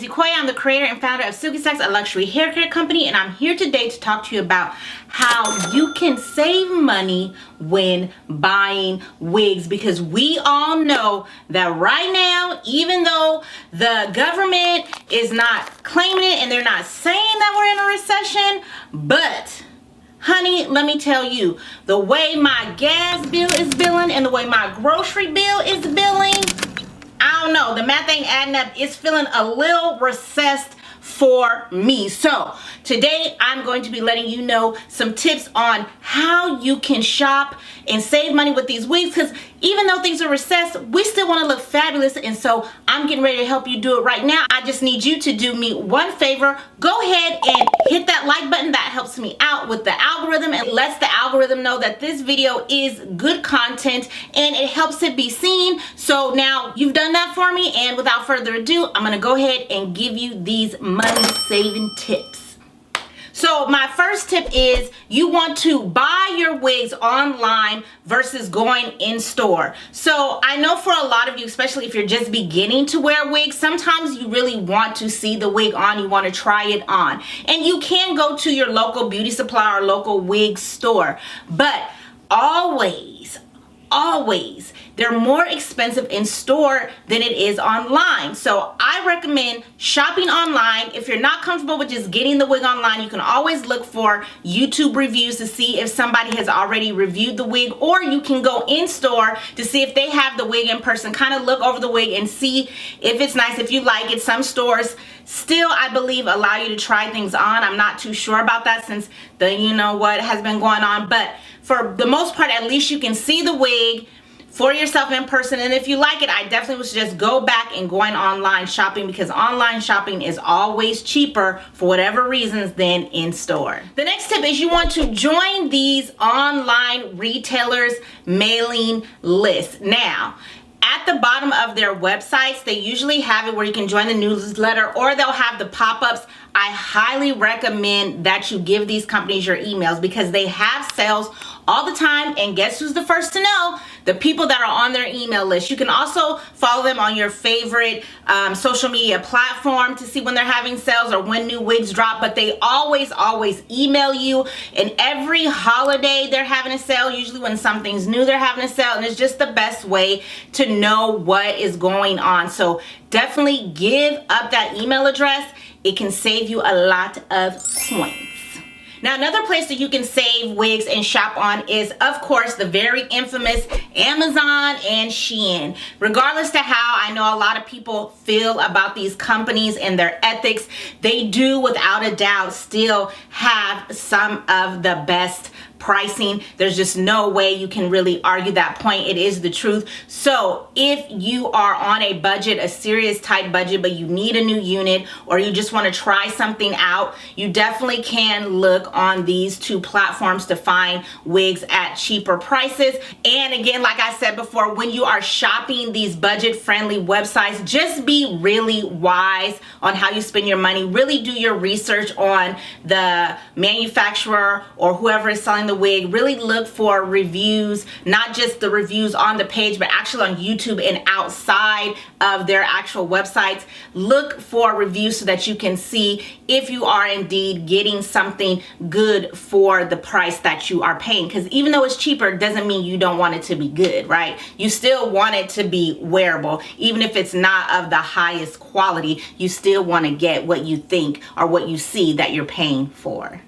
is Equoya. I'm the creator and founder of Silky, a luxury hair care company, and I'm here today to talk to you about how you can save money when buying wigs, because we all know that right now, even though the government is not claiming it and they're not saying that we're in a recession, but honey, let me tell you, the way my gas bill is billing and the way my grocery bill is billing, I don't know, the math ain't adding up. It's feeling a little recessed for me. So today I'm going to be letting you know some tips on how you can shop and save money with these wigs, because even though things are recessed, we still want to look fabulous, and so I'm getting ready to help you do it right now. I just need you to do me one favor. Go ahead and hit that like button. That helps me out with the algorithm and lets the algorithm know that this video is good content, and it helps it be seen. So now you've done that for me, and without further ado, I'm going to go ahead and give you these money saving tips. So my first tip is you want to buy your wigs online versus going in store. So I know for a lot of you, especially if you're just beginning to wear wigs, sometimes you really want to see the wig on, you want to try it on. And you can go to your local beauty supply or local wig store, but always, they're more expensive in store than it is online. So I recommend shopping online. If you're not comfortable with just getting the wig online, you can always look for YouTube reviews to see if somebody has already reviewed the wig, or you can go in store to see if they have the wig in person. Kind of look over the wig and see if it's nice, if you like it. Some stores still, I believe, allow you to try things on. I'm not too sure about that since the you know what has been going on, but for the most part, at least you can see the wig for yourself in person. And if you like it, I definitely would suggest go back and going online shopping, because online shopping is always cheaper for whatever reasons than in store. The next tip is you want to join these online retailers mailing lists. Now, at the bottom of their websites, they usually have it where you can join the newsletter, or they'll have the pop-ups. I highly recommend that you give these companies your emails, because they have sales all the time, and guess who's the first to know? The people that are on their email list. You can also follow them on your favorite social media platform to see when they're having sales or when new wigs drop, but they always email you. And every holiday they're having a sale. Usually when something's new, they're having a sale, and it's just the best way to know what is going on. So definitely give up that email address. It can save you a lot of coins. Now, another place that you can save wigs and shop on is, of course, the very infamous Amazon and Shein. Regardless to how I know a lot of people feel about these companies and their ethics, they do without a doubt still have some of the best pricing. There's just no way you can really argue that point. It is the truth. So if you are on a budget, a serious tight budget, but you need a new unit, or you just want to try something out, you definitely can look on these two platforms to find wigs at cheaper prices. And again, like I said before, when you are shopping these budget friendly websites, just be really wise on how you spend your money. Really do your research on the manufacturer or whoever is selling the wig. Really look for reviews, not just the reviews on the page, but actually on YouTube and outside of their actual websites. Look for reviews so that you can see if you are indeed getting something good for the price that you are paying. Because even though it's cheaper, doesn't mean you don't want it to be good, right? You still want it to be wearable. Even if it's not of the highest quality, you still want to get what you think or what you see that you're paying for.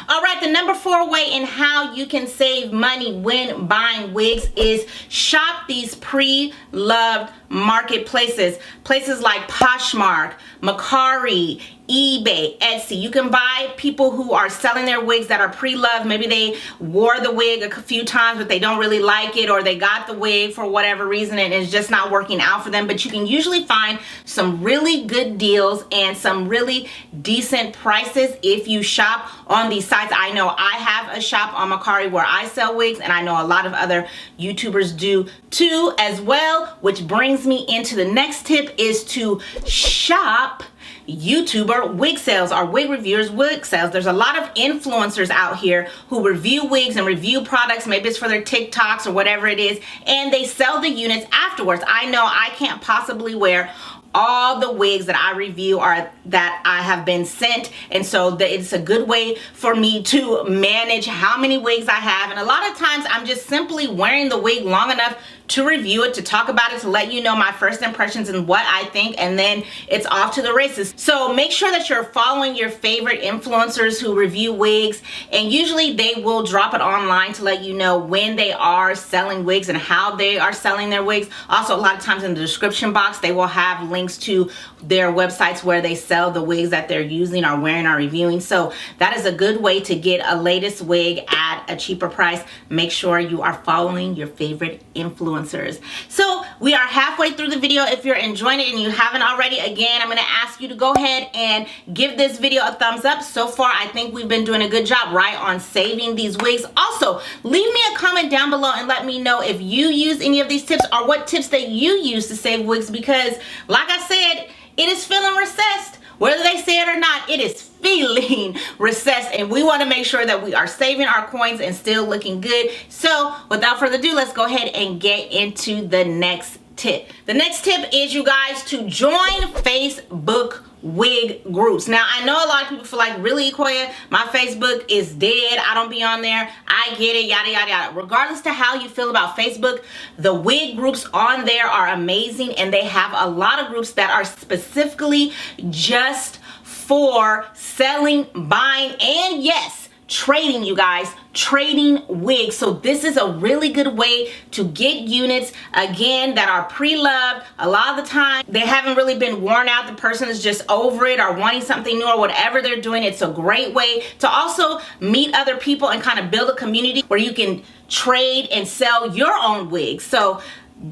All right, the number 4 way in how you can save money when buying wigs is shop these pre-loved marketplaces. Places like Poshmark, Mercari, eBay, Etsy. You can buy people who are selling their wigs that are pre-loved. Maybe they wore the wig a few times, but they don't really like it, or they got the wig for whatever reason and it's just not working out for them. But you can usually find some really good deals and some really decent prices if you shop on these sites. I know I have a shop on Mercari where I sell wigs, and I know a lot of other YouTubers do too as well, which brings me into the next tip, is to shop YouTuber wig sales or Wig Reviewers Wig Sales. There's a lot of influencers out here who review wigs and review products. Maybe it's for their TikToks or whatever it is, and they sell the units afterwards. I know I can't possibly wear all the wigs that I review are that I have been sent, and so it's a good way for me to manage how many wigs I have. And a lot of times I'm just simply wearing the wig long enough to review it, to talk about it, to let you know my first impressions and what I think, and then it's off to the races. So make sure that you're following your favorite influencers who review wigs, and usually they will drop it online to let you know when they are selling wigs and how they are selling their wigs. Also, a lot of times in the description box they will have links to their websites where they sell the wigs that they're using or wearing or reviewing. So that is a good way to get a latest wig at a cheaper price. Make sure you are following your favorite influencers. So we are halfway through the video. If you're enjoying it and you haven't already, again, I'm going to ask you to go ahead and give this video a thumbs up. So far, I think we've been doing a good job, right, on saving these wigs. Also, leave me a comment down below and let me know if you use any of these tips or what tips that you use to save wigs, because like I said, it is feeling recessed. Whether they say it or not, it is feeling recessed, and we want to make sure that we are saving our coins and still looking good. So without further ado, let's go ahead and get into the next tip. The next tip is, you guys, to join Facebook wig groups. Now, I know a lot of people feel like, really, Koya, my Facebook is dead, I don't be on there, I get it, yada yada yada. Regardless to how you feel about Facebook, the wig groups on there are amazing, and they have a lot of groups that are specifically just for selling, buying, and yes, trading, you guys, trading wigs. So this is a really good way to get units, again, that are pre-loved. A lot of the time they haven't really been worn out, the person is just over it or wanting something new or whatever they're doing. It's a great way to also meet other people and kind of build a community where you can trade and sell your own wigs. So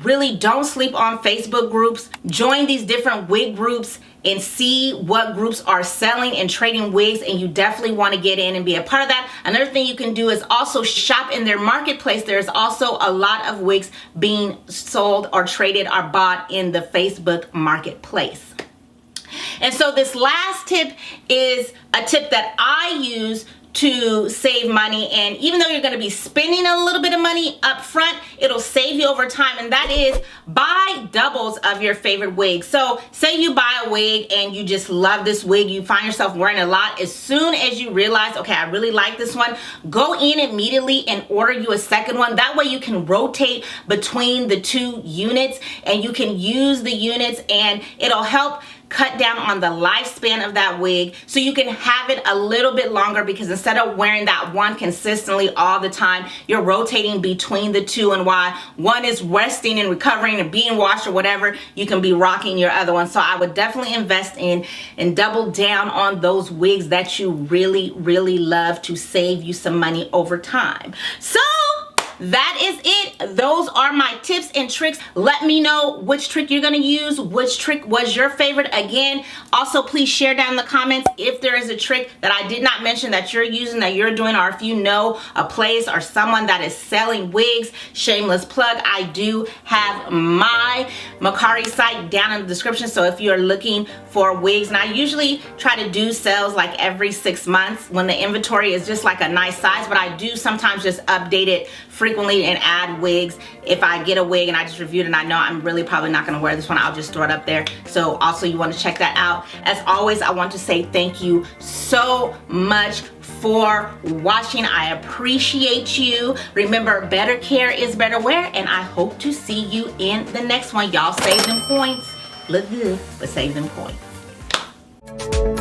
really, don't sleep on Facebook groups. Join these different wig groups and see what groups are selling and trading wigs, and you definitely want to get in and be a part of that. Another thing you can do is also shop in their marketplace. There's also a lot of wigs being sold or traded or bought in the Facebook marketplace. And so this last tip is a tip that I use to save money, and even though you're going to be spending a little bit of money up front, it'll save you over time, and that is buy doubles of your favorite wig. So say you buy a wig and you just love this wig, you find yourself wearing a lot. As soon as you realize, okay, I really like this one, go in immediately and order you a second one. That way you can rotate between the two units, and you can use the units, and it'll help cut down on the lifespan of that wig, so you can have it a little bit longer, because instead of wearing that one consistently all the time, you're rotating between the two, and while one is resting and recovering and being washed or whatever, you can be rocking your other one. So I would definitely invest in and double down on those wigs that you really, really love to save you some money over time. So that is it. Those are my tips and tricks. Let me know which trick you're going to use, which trick was your favorite. Again, also please share down in the comments if there is a trick that I did not mention that you're using, that you're doing, or if you know a place or someone that is selling wigs. Shameless plug, I do have my Mercari site down in the description, so if you're looking for wigs, and I usually try to do sales like every 6 months when the inventory is just like a nice size, but I do sometimes just update it frequently and add wigs. If I get a wig and I just reviewed it and I know I'm really probably not going to wear this one, I'll just throw it up there. So also, you want to check that out. As always, I want to say thank you so much for watching. I appreciate you. Remember, better care is better wear, and I hope to see you in the next one. Y'all save them points. Look good, but save them points.